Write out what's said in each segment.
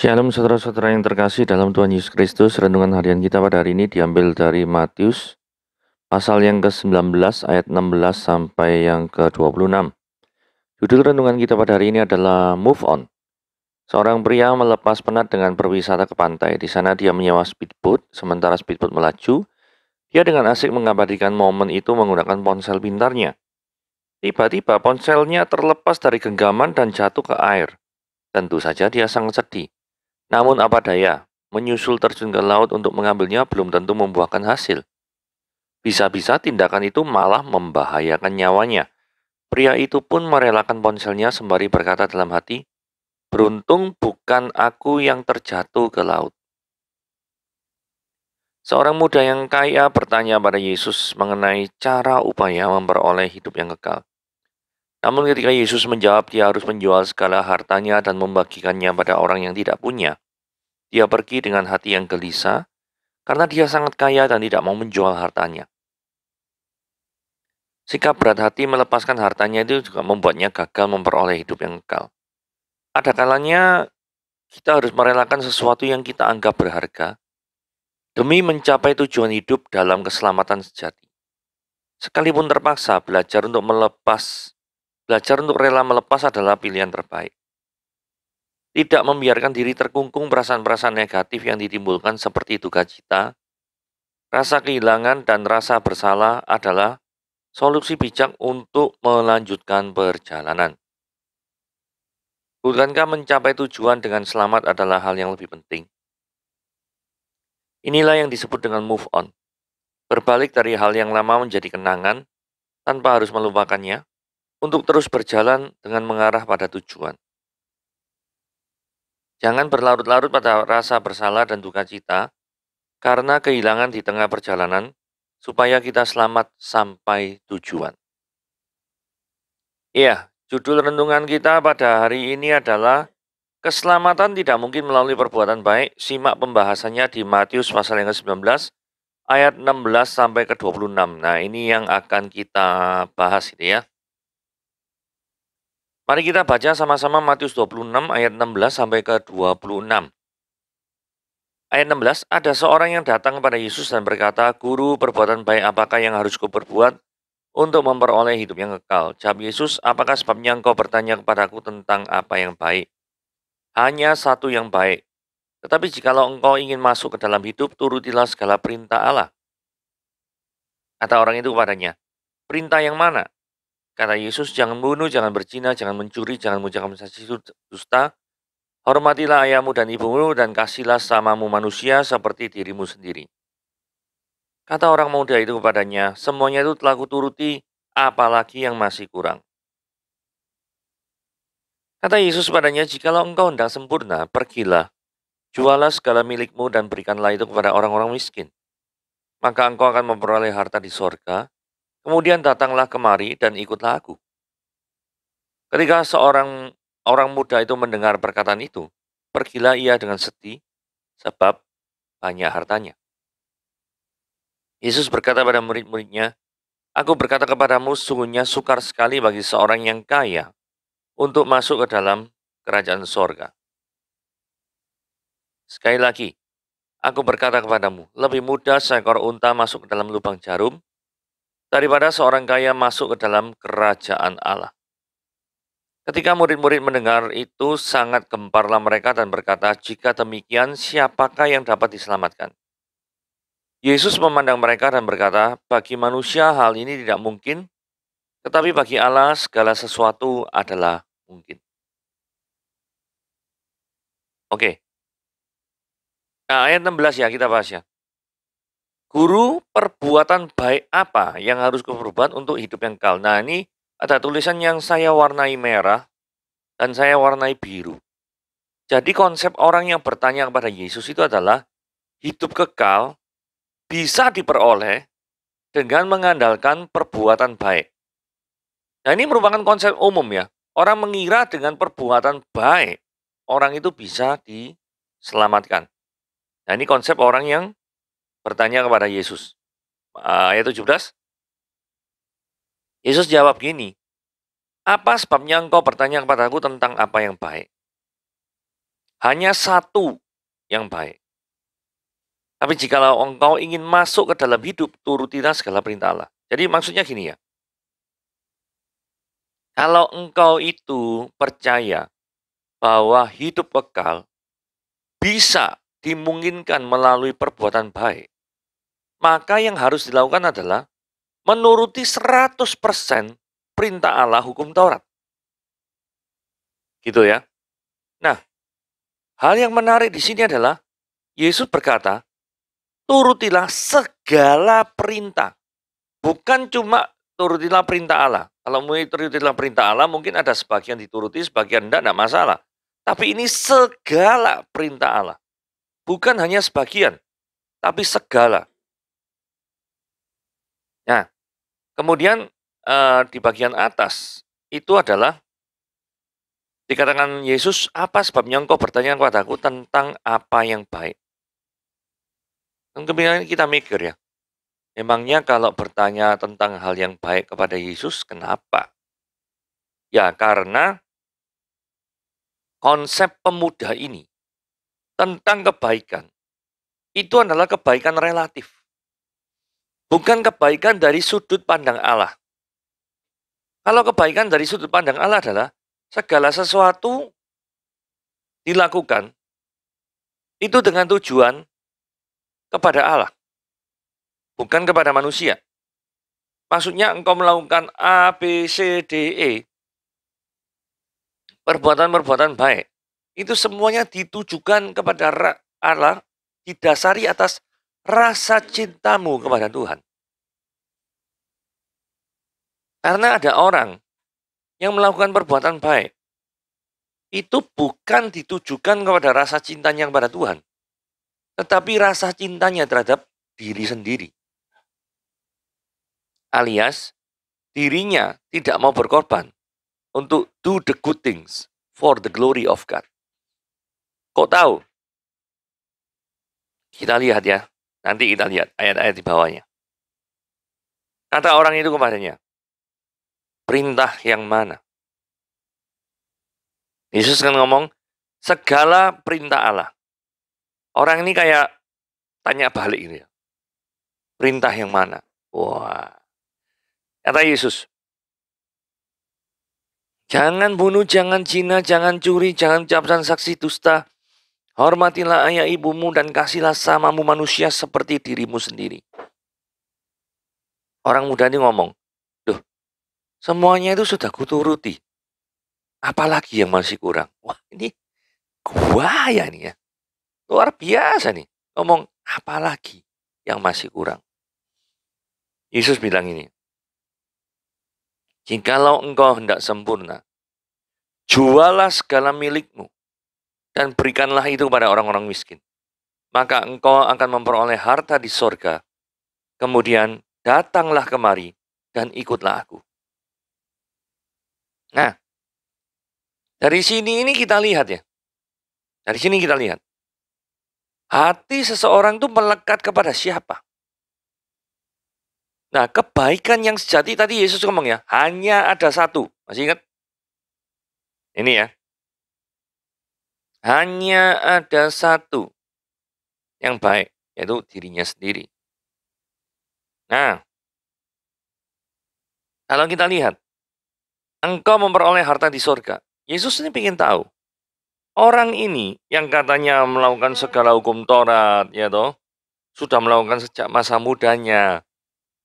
Shalom saudara-saudara yang terkasih dalam Tuhan Yesus Kristus. Renungan harian kita pada hari ini diambil dari Matius pasal yang ke-19 ayat 16 sampai yang ke-26. Judul renungan kita pada hari ini adalah Move On. Seorang pria melepas penat dengan berwisata ke pantai. Di sana dia menyewa speedboat, sementara speedboat melaju. Dia dengan asik mengabadikan momen itu menggunakan ponsel pintarnya. Tiba-tiba ponselnya terlepas dari genggaman dan jatuh ke air. Tentu saja dia sangat sedih. Namun apa daya, menyusul terjun ke laut untuk mengambilnya belum tentu membuahkan hasil. Bisa-bisa tindakan itu malah membahayakan nyawanya. Pria itu pun merelakan ponselnya sembari berkata dalam hati, "Beruntung bukan aku yang terjatuh ke laut." Seorang muda yang kaya bertanya pada Yesus mengenai cara upaya memperoleh hidup yang kekal. Namun ketika Yesus menjawab dia harus menjual segala hartanya dan membagikannya pada orang yang tidak punya, dia pergi dengan hati yang gelisah karena dia sangat kaya dan tidak mau menjual hartanya. Sikap berat hati melepaskan hartanya itu juga membuatnya gagal memperoleh hidup yang kekal. Ada kalanya kita harus merelakan sesuatu yang kita anggap berharga demi mencapai tujuan hidup dalam keselamatan sejati. Sekalipun terpaksa, belajar untuk rela melepas adalah pilihan terbaik. Tidak membiarkan diri terkungkung perasaan-perasaan negatif yang ditimbulkan seperti duka cita, rasa kehilangan, dan rasa bersalah adalah solusi bijak untuk melanjutkan perjalanan. Bukankah mencapai tujuan dengan selamat adalah hal yang lebih penting? Inilah yang disebut dengan move on. Berbalik dari hal yang lama menjadi kenangan tanpa harus melupakannya untuk terus berjalan dengan mengarah pada tujuan. Jangan berlarut-larut pada rasa bersalah dan duka cita karena kehilangan di tengah perjalanan supaya kita selamat sampai tujuan. Iya, judul renungan kita pada hari ini adalah keselamatan tidak mungkin melalui perbuatan baik. Simak pembahasannya di Matius pasal yang ke-19 ayat 16 sampai ke-26. Nah, ini yang akan kita bahas ini ya. Mari kita baca sama-sama Matius 26 ayat 16 sampai ke-26. Ayat 16, ada seorang yang datang kepada Yesus dan berkata, "Guru, perbuatan baik apakah yang harus kuperbuat untuk memperoleh hidup yang kekal?" Jawab Yesus, "Apakah sebabnya engkau bertanya kepadaku tentang apa yang baik? Hanya satu yang baik. Tetapi jikalau engkau ingin masuk ke dalam hidup, turutilah segala perintah Allah." Kata orang itu kepadanya, "Perintah yang mana?" Kata Yesus, "Jangan bunuh, jangan berzina, jangan mencuri, jangan mengucapkan saksi dusta, hormatilah ayahmu dan ibumu, dan kasihlah samamu manusia seperti dirimu sendiri." Kata orang muda itu kepadanya, "Semuanya itu telah kuturuti, apalagi yang masih kurang?" Kata Yesus padanya, "Jikalau engkau hendak sempurna, pergilah, jualah segala milikmu dan berikanlah itu kepada orang-orang miskin. Maka engkau akan memperoleh harta di sorga. Kemudian datanglah kemari dan ikutlah aku." Ketika seorang orang muda itu mendengar perkataan itu, pergilah ia dengan sedih, sebab banyak hartanya. Yesus berkata pada murid-muridnya, "Aku berkata kepadamu, sungguhnya sukar sekali bagi seorang yang kaya untuk masuk ke dalam kerajaan sorga." Sekali lagi, aku berkata kepadamu, lebih mudah seekor unta masuk ke dalam lubang jarum daripada seorang kaya masuk ke dalam kerajaan Allah. Ketika murid-murid mendengar itu, sangat gemparlah mereka dan berkata, "Jika demikian, siapakah yang dapat diselamatkan?" Yesus memandang mereka dan berkata, "Bagi manusia hal ini tidak mungkin, tetapi bagi Allah segala sesuatu adalah mungkin." Oke, nah ayat 16 ya kita bahas ya. Guru, perbuatan baik apa yang harus kuperbuat untuk hidup yang kekal? Nah, ini ada tulisan yang saya warnai merah dan saya warnai biru. Jadi konsep orang yang bertanya kepada Yesus itu adalah hidup kekal bisa diperoleh dengan mengandalkan perbuatan baik. Nah, ini merupakan konsep umum ya. Orang mengira dengan perbuatan baik, orang itu bisa diselamatkan. Nah, ini konsep orang yang bertanya kepada Yesus. Ayat 17, Yesus jawab gini, "Apa sebabnya engkau bertanya kepadaku tentang apa yang baik? hanya satu yang baik. Tapi jikalau engkau ingin masuk ke dalam hidup, turutilah segala perintah Allah. Jadi maksudnya gini ya, kalau engkau itu percaya bahwa hidup kekal bisa dimungkinkan melalui perbuatan baik, maka yang harus dilakukan adalah menuruti 100% perintah Allah hukum Taurat. Gitu ya. Nah, hal yang menarik di sini adalah Yesus berkata, turutilah segala perintah. Bukan cuma turutilah perintah Allah. Kalau mau turutilah perintah Allah, mungkin ada sebagian dituruti, sebagian enggak masalah. Tapi ini segala perintah Allah. Bukan hanya sebagian, tapi segala. Nah, kemudian di bagian atas, itu adalah dikatakan Yesus, apa sebabnya engkau bertanya kepadaku tentang apa yang baik? Kemudian kita mikir ya, memangnya kalau bertanya tentang hal yang baik kepada Yesus, kenapa? Ya, karena konsep pemuda ini tentang kebaikan, itu adalah kebaikan relatif. Bukan kebaikan dari sudut pandang Allah. Kalau kebaikan dari sudut pandang Allah adalah segala sesuatu dilakukan itu dengan tujuan kepada Allah, bukan kepada manusia. Maksudnya engkau melakukan A, B, C, D, E, perbuatan-perbuatan baik, itu semuanya ditujukan kepada Allah, didasari atas rasa cintamu kepada Tuhan. Karena ada orang yang melakukan perbuatan baik, itu bukan ditujukan kepada rasa cintanya kepada Tuhan, tetapi rasa cintanya terhadap diri sendiri. Alias, dirinya tidak mau berkorban untuk do the good things for the glory of God. Kok tahu? Kita lihat ya. Nanti kita lihat ayat-ayat di bawahnya. Kata orang itu kepadanya, perintah yang mana? Yesus kan ngomong, segala perintah Allah. Orang ini kayak tanya balik ini ya. Perintah yang mana? Wah. Kata Yesus, jangan bunuh, jangan zina, jangan curi, jangan ucapkan saksi dusta. Hormatilah ayah ibumu dan kasihlah samamu manusia seperti dirimu sendiri. Orang muda ini ngomong, duh, semuanya itu sudah kuturuti. Apalagi yang masih kurang? Wah, ini gua ya nih ya. Luar biasa nih. Ngomong, apalagi yang masih kurang? Yesus bilang ini, jikalau engkau hendak sempurna, jualah segala milikmu dan berikanlah itu kepada orang-orang miskin. Maka engkau akan memperoleh harta di sorga. Kemudian datanglah kemari dan ikutlah aku. Nah, dari sini ini kita lihat ya. Dari sini kita lihat. Hati seseorang itu melekat kepada siapa? Nah, kebaikan yang sejati tadi Yesus ngomong ya, hanya ada satu. Masih ingat? Ini ya. Hanya ada satu yang baik, yaitu dirinya sendiri. Nah, kalau kita lihat, engkau memperoleh harta di surga. Yesus ini ingin tahu, orang ini yang katanya melakukan segala hukum Taurat, ya toh, sudah melakukan sejak masa mudanya.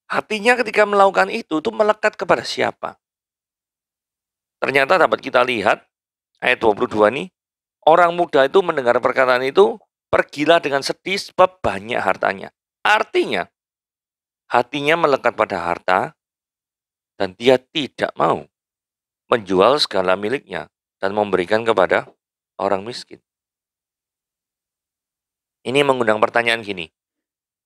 Hatinya ketika melakukan itu melekat kepada siapa? Ternyata dapat kita lihat, ayat 22 nih, orang muda itu mendengar perkataan itu, pergilah dengan sedih sebab banyak hartanya. Artinya, hatinya melekat pada harta, dan dia tidak mau menjual segala miliknya dan memberikan kepada orang miskin. Ini mengundang pertanyaan gini,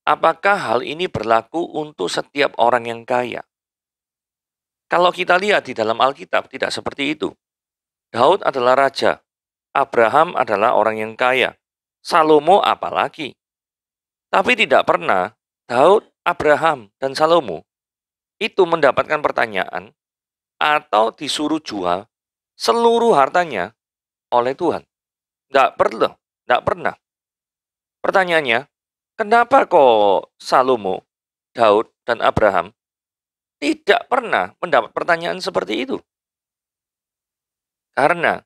apakah hal ini berlaku untuk setiap orang yang kaya? Kalau kita lihat di dalam Alkitab, tidak seperti itu. Daud adalah raja, Abraham adalah orang yang kaya, Salomo apalagi. Tapi tidak pernah Daud, Abraham, dan Salomo itu mendapatkan pertanyaan atau disuruh jual seluruh hartanya oleh Tuhan. Nggak perlu, nggak pernah. Pertanyaannya, kenapa kok Salomo, Daud, dan Abraham tidak pernah mendapat pertanyaan seperti itu? Karena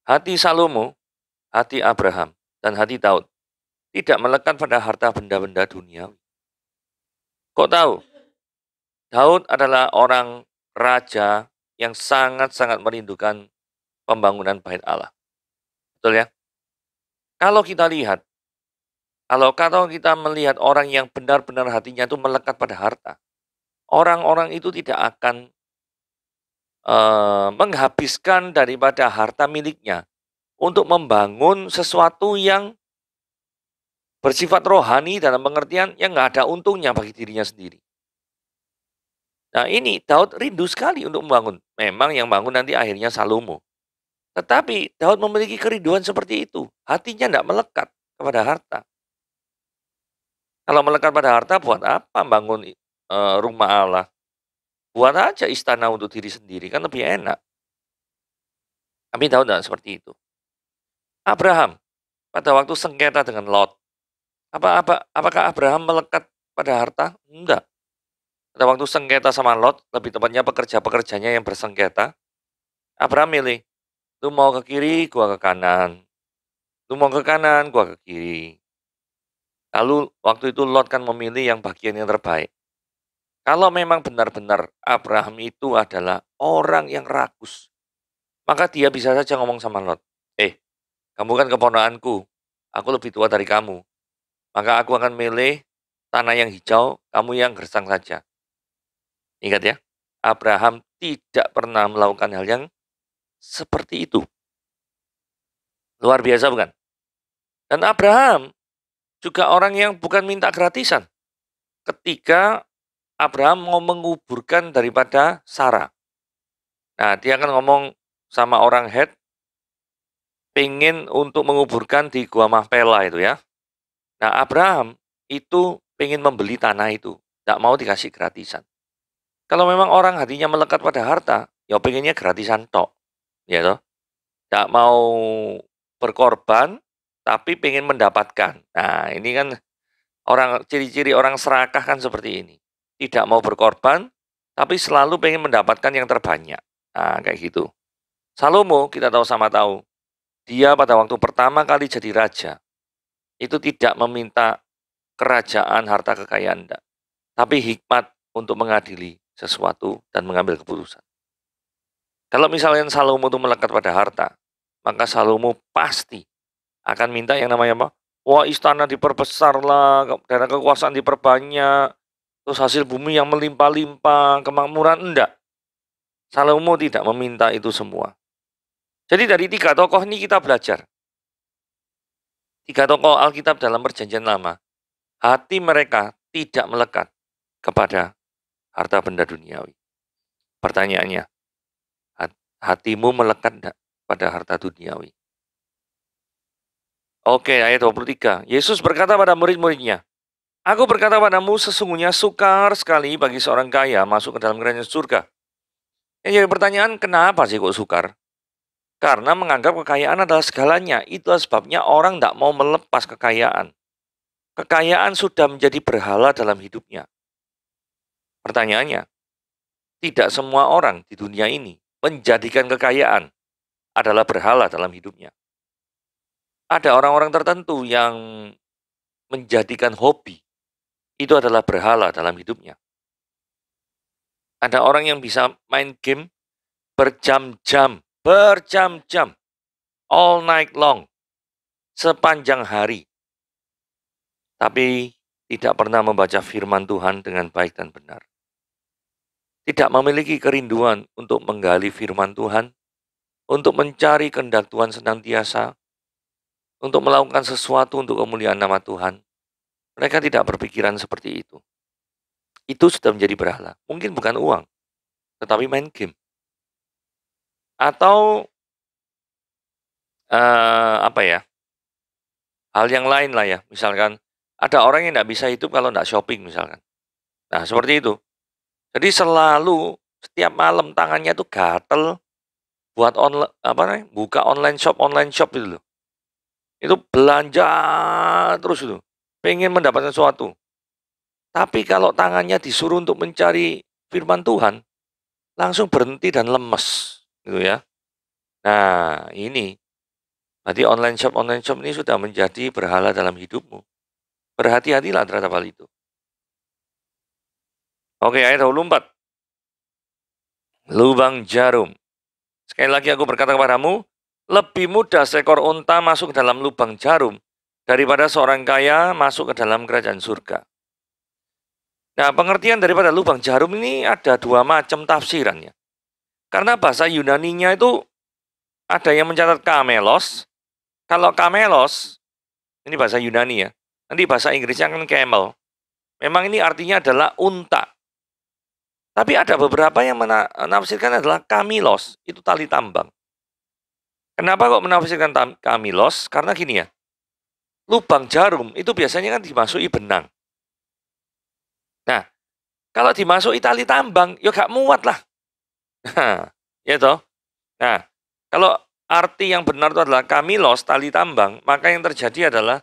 hati Salomo, hati Abraham, dan hati Daud tidak melekat pada harta benda-benda duniawi. Kok tahu? Daud adalah orang raja yang sangat-sangat merindukan pembangunan bait Allah. Betul ya? Kalau kita lihat, kalau kita melihat orang yang benar-benar hatinya itu melekat pada harta, orang-orang itu tidak akan menghabiskan daripada harta miliknya untuk membangun sesuatu yang bersifat rohani dalam pengertian yang nggak ada untungnya bagi dirinya sendiri. Nah ini Daud rindu sekali untuk membangun. Memang yang bangun nanti akhirnya Salomo. Tetapi Daud memiliki kerinduan seperti itu. Hatinya tidak melekat kepada harta. Kalau melekat pada harta, buat apa bangun rumah Allah? Buat aja istana untuk diri sendiri, kan lebih enak. Tapi Daud tidak seperti itu. Abraham, pada waktu sengketa dengan Lot, apakah Abraham melekat pada harta? Enggak. Pada waktu sengketa sama Lot, lebih tepatnya pekerja-pekerjanya yang bersengketa, Abraham milih, lu mau ke kiri, gua ke kanan. Lu mau ke kanan, gua ke kiri. Lalu waktu itu Lot kan memilih yang bagian yang terbaik. Kalau memang benar-benar Abraham itu adalah orang yang rakus, maka dia bisa saja ngomong sama Lot, kamu kan keponakanku, aku lebih tua dari kamu, maka aku akan milih tanah yang hijau, kamu yang gersang saja. Ingat ya, Abraham tidak pernah melakukan hal yang seperti itu. Luar biasa bukan? Dan Abraham juga orang yang bukan minta gratisan. Ketika Abraham mau menguburkan daripada Sarah. Nah, dia akan ngomong sama orang Het, pengen untuk menguburkan di Gua Mahpela itu ya. Nah, Abraham itu pengen membeli tanah itu. Tidak mau dikasih gratisan. Kalau memang orang hatinya melekat pada harta, ya pengennya gratisan tok. Ya toh? Tidak mau berkorban, tapi pengen mendapatkan. Nah, ini kan ciri-ciri orang serakah kan seperti ini. Tidak mau berkorban, tapi selalu pengen mendapatkan yang terbanyak. Nah, kayak gitu. Salomo, kita sama tahu, dia pada waktu pertama kali jadi raja, itu tidak meminta kerajaan, harta kekayaan, enggak. Tapi hikmat untuk mengadili sesuatu dan mengambil keputusan. Kalau misalnya Salomo itu melekat pada harta, maka Salomo pasti akan minta yang namanya apa? Wah, istana diperbesar lah, daerah kekuasaan diperbanyak, terus hasil bumi yang melimpah-limpah, kemakmuran, enggak. Salomo tidak meminta itu semua. Jadi dari 3 tokoh ini kita belajar. 3 tokoh Alkitab dalam perjanjian lama, hati mereka tidak melekat kepada harta benda duniawi. Pertanyaannya, hatimu melekat enggak pada harta duniawi? Oke, ayat 23. Yesus berkata pada murid-muridnya, Aku berkata padamu, sesungguhnya sukar sekali bagi seorang kaya masuk ke dalam kerajaan surga. Yang jadi pertanyaan, kenapa sih kok sukar? Karena menganggap kekayaan adalah segalanya. Itulah sebabnya orang tidak mau melepas kekayaan. Kekayaan sudah menjadi berhala dalam hidupnya. Pertanyaannya, tidak semua orang di dunia ini menjadikan kekayaan adalah berhala dalam hidupnya. Ada orang-orang tertentu yang menjadikan hobi itu adalah berhala dalam hidupnya. Ada orang yang bisa main game berjam-jam, all night long, sepanjang hari. Tapi tidak pernah membaca firman Tuhan dengan baik dan benar. Tidak memiliki kerinduan untuk menggali firman Tuhan, untuk mencari kehendak Tuhan senantiasa, untuk melakukan sesuatu untuk kemuliaan nama Tuhan. Mereka tidak berpikiran seperti itu. Itu sudah menjadi berhala. Mungkin bukan uang, tetapi main game. Atau hal yang lain lah ya. Misalkan ada orang yang tidak bisa hidup kalau tidak shopping misalkan. Nah seperti itu. Jadi selalu setiap malam tangannya tuh gatel buat buka online shop itu loh. Itu belanja terus itu, pengen mendapatkan sesuatu. Tapi kalau tangannya disuruh untuk mencari firman Tuhan, langsung berhenti dan lemes, gitu ya. Nah, ini berarti online shop ini sudah menjadi berhala dalam hidupmu. Berhati-hatilah terhadap hal itu. Oke, ayat 24. Lubang jarum. Sekali lagi aku berkata kepadamu, lebih mudah seekor unta masuk ke dalam lubang jarum daripada seorang kaya masuk ke dalam kerajaan surga. Nah, pengertian daripada lubang jarum ini ada dua macam tafsirannya. Karena bahasa Yunaninya itu ada yang mencatat kamelos. Kalau kamelos, ini bahasa Yunani ya. Nanti bahasa Inggrisnya kan camel. Memang ini artinya adalah unta. Tapi ada beberapa yang menafsirkan adalah kamilos, itu tali tambang. Kenapa kok menafsirkan kamilos? Karena gini ya, lubang jarum itu biasanya kan dimasuki benang. Nah, kalau dimasuki tali tambang, ya gak muat lah. Ya toh? Nah, kalau arti yang benar itu adalah kamilos, tali tambang, maka yang terjadi adalah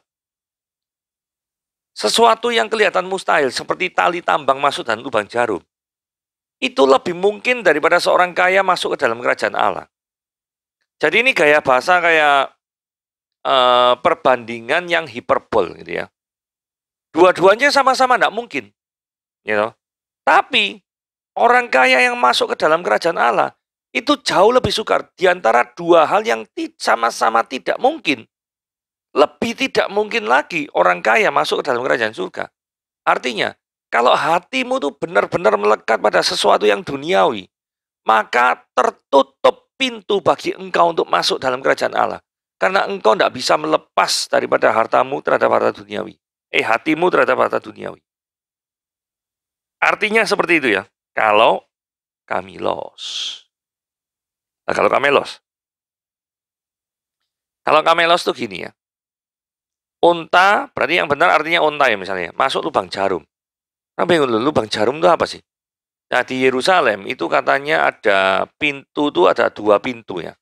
sesuatu yang kelihatan mustahil, seperti tali tambang masuk dalam lubang jarum, itu lebih mungkin daripada seorang kaya masuk ke dalam kerajaan Allah. Jadi ini gaya bahasa kayak perbandingan yang hiperbol gitu ya. Dua-duanya sama-sama tidak mungkin. Gitu. Tapi orang kaya yang masuk ke dalam kerajaan Allah itu jauh lebih sukar. Di antara dua hal yang sama-sama tidak mungkin. Lebih tidak mungkin lagi orang kaya masuk ke dalam kerajaan surga. Artinya, kalau hatimu tuh benar-benar melekat pada sesuatu yang duniawi, maka tertutup pintu bagi engkau untuk masuk dalam kerajaan Allah. Karena engkau tidak bisa melepas daripada hartamu terhadap harta duniawi. Hatimu terhadap harta duniawi. Artinya seperti itu ya. Kalau kamilos. Nah, kalau kamelos tuh gini ya. Unta, berarti yang benar artinya unta ya misalnya. Masuk lubang jarum. Nah, bingung dulu, lubang jarum itu apa sih? Nah, di Yerusalem itu katanya ada pintu tuh ada dua pintu ya.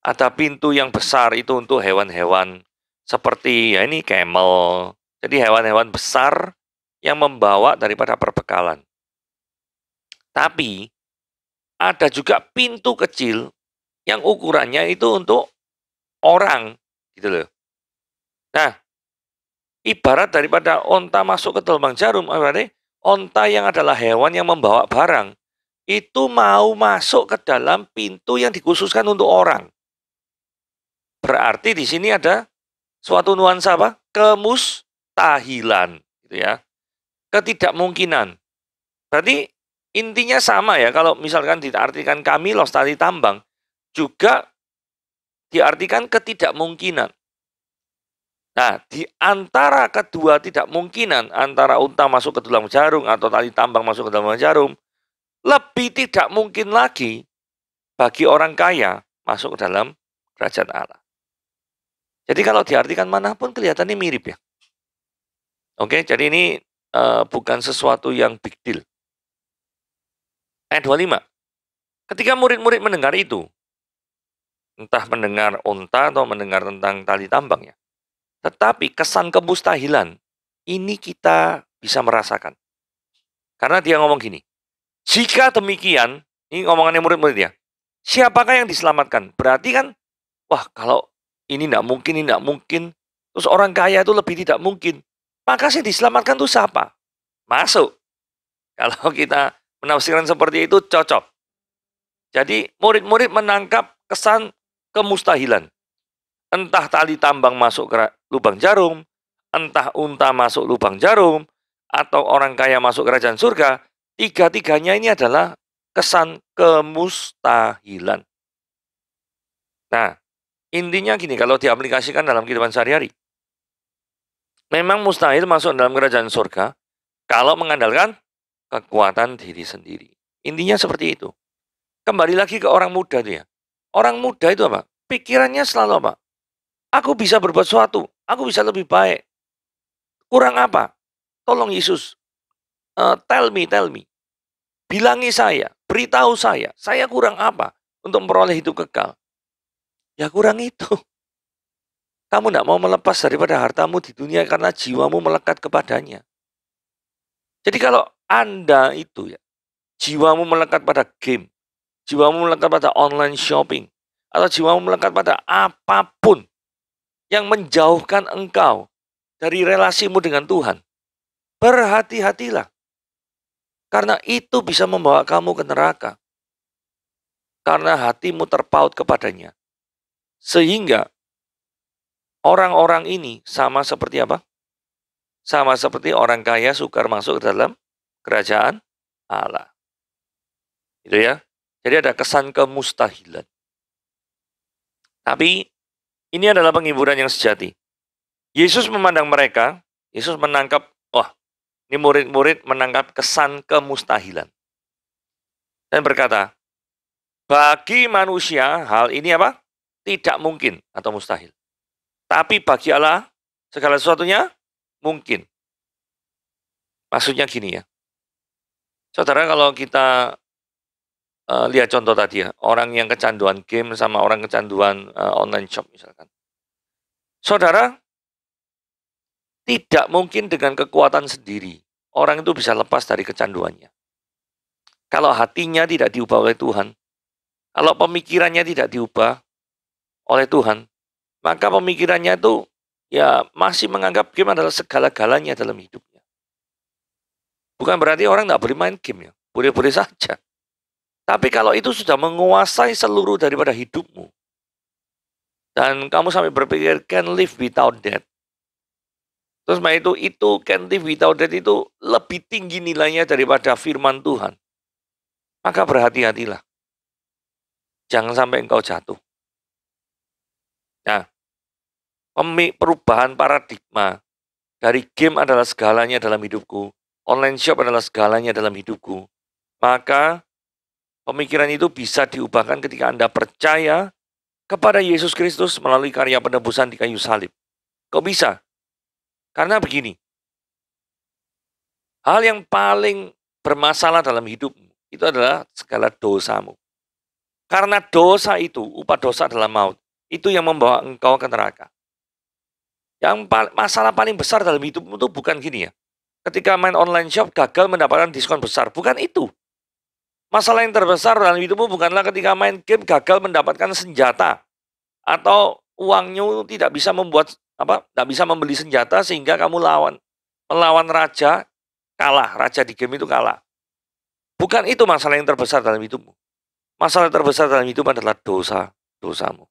Ada pintu yang besar itu untuk hewan-hewan seperti ya ini camel. Jadi hewan-hewan besar yang membawa daripada perbekalan. Tapi ada juga pintu kecil yang ukurannya itu untuk orang gitu loh. Nah, ibarat daripada onta masuk ke lubang jarum, berarti onta yang adalah hewan yang membawa barang itu mau masuk ke dalam pintu yang dikhususkan untuk orang. Berarti di sini ada suatu nuansa apa? Kemustahilan, gitu ya. Ketidakmungkinan. Berarti intinya sama ya, kalau misalkan diartikan kamilos tali tambang, juga diartikan ketidakmungkinan. Nah, di antara kedua tidak mungkinan, antara unta masuk ke dalam jarum atau tali tambang masuk ke dalam jarum, lebih tidak mungkin lagi bagi orang kaya masuk ke dalam kerajaan Allah. Jadi kalau diartikan manapun kelihatannya mirip ya. Oke, jadi ini bukan sesuatu yang big deal. Ayat 25. Ketika murid-murid mendengar itu, entah mendengar unta atau mendengar tentang tali tambang ya, tetapi kesan kemustahilan ini kita bisa merasakan. Karena dia ngomong gini, jika demikian, ini ngomongannya murid-murid ya, siapakah yang diselamatkan? Berarti kan, wah kalau ini tidak mungkin, terus orang kaya itu lebih tidak mungkin. Maka sih diselamatkan itu siapa? Masuk. Kalau kita menafsirkan seperti itu cocok. Jadi murid-murid menangkap kesan kemustahilan. Entah tali tambang masuk ke lubang jarum, entah unta masuk lubang jarum, atau orang kaya masuk kerajaan surga, tiga-tiganya ini adalah kesan kemustahilan. Nah, intinya gini, kalau diaplikasikan dalam kehidupan sehari-hari, memang mustahil masuk dalam kerajaan surga kalau mengandalkan kekuatan diri sendiri. Intinya seperti itu. Kembali lagi ke orang muda itu ya. Orang muda itu apa? Pikirannya selalu apa? Aku bisa berbuat sesuatu, aku bisa lebih baik. Kurang apa? Tolong Yesus, tell me. Bilangi saya, beritahu saya kurang apa untuk memperoleh hidup kekal. Ya kurang itu. Kamu tidak mau melepas daripada hartamu di dunia karena jiwamu melekat kepadanya. Jadi kalau Anda itu ya, jiwamu melekat pada game, jiwamu melekat pada online shopping, atau jiwamu melekat pada apapun yang menjauhkan engkau dari relasimu dengan Tuhan, berhati-hatilah. Karena itu bisa membawa kamu ke neraka. Karena hatimu terpaut kepadanya. Sehingga orang-orang ini sama seperti apa? Sama seperti orang kaya sukar masuk ke dalam kerajaan Allah. Gitu ya. Jadi ada kesan kemustahilan. Tapi ini adalah penghiburan yang sejati. Yesus memandang mereka, Yesus menangkap, ini murid-murid menangkap kesan kemustahilan. Dan berkata, bagi manusia hal ini apa? Tidak mungkin atau mustahil. Tapi bagi Allah segala sesuatunya mungkin. Maksudnya gini ya. Saudara, kalau kita lihat contoh tadi ya, orang yang kecanduan game sama orang kecanduan online shop misalkan. Saudara, tidak mungkin dengan kekuatan sendiri orang itu bisa lepas dari kecanduannya. Kalau hatinya tidak diubah oleh Tuhan, kalau pemikirannya tidak diubah oleh Tuhan, maka pemikirannya itu ya masih menganggap game adalah segala-galanya dalam hidupnya. Bukan berarti orang tidak boleh main game ya, boleh-boleh saja. Tapi kalau itu sudah menguasai seluruh daripada hidupmu, dan kamu sampai berpikir can live without that, terus itu can live without that itu lebih tinggi nilainya daripada firman Tuhan, maka berhati-hatilah. Jangan sampai engkau jatuh. Nah, perubahan paradigma dari game adalah segalanya dalam hidupku, online shop adalah segalanya dalam hidupku, maka pemikiran itu bisa diubahkan ketika Anda percaya kepada Yesus Kristus melalui karya penebusan di kayu salib. Kok bisa? Karena begini, hal yang paling bermasalah dalam hidupmu itu adalah segala dosamu. Karena dosa itu, upah dosa adalah maut. Itu yang membawa engkau ke neraka. Yang masalah paling besar dalam hidupmu itu bukan gini ya. Ketika main online shop gagal mendapatkan diskon besar. Bukan itu. Masalah yang terbesar dalam hidupmu bukanlah ketika main game gagal mendapatkan senjata. Atau uangnya tidak bisa tidak bisa membeli senjata sehingga kamu melawan raja, kalah. Raja di game itu kalah. Bukan itu masalah yang terbesar dalam hidupmu. Masalah terbesar dalam hidup adalah dosamu.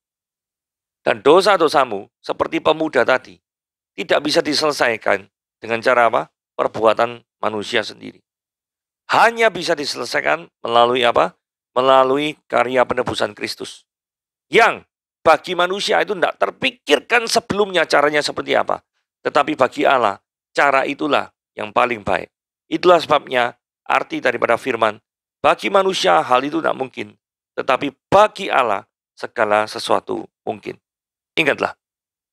Dan dosa-dosamu, seperti pemuda tadi, tidak bisa diselesaikan dengan cara apa? Perbuatan manusia sendiri. Hanya bisa diselesaikan melalui apa? Melalui karya penebusan Kristus. Yang bagi manusia itu tidak terpikirkan sebelumnya caranya seperti apa. Tetapi bagi Allah, cara itulah yang paling baik. Itulah sebabnya arti daripada firman, bagi manusia hal itu tidak mungkin, tetapi bagi Allah segala sesuatu mungkin. Ingatlah,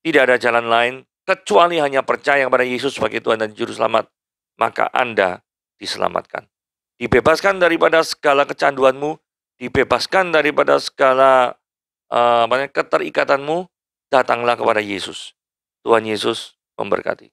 tidak ada jalan lain kecuali hanya percaya kepada Yesus sebagai Tuhan dan Juru Selamat, maka Anda diselamatkan. Dibebaskan daripada segala kecanduanmu, dibebaskan daripada segala keterikatanmu, datanglah kepada Yesus. Tuhan Yesus memberkati.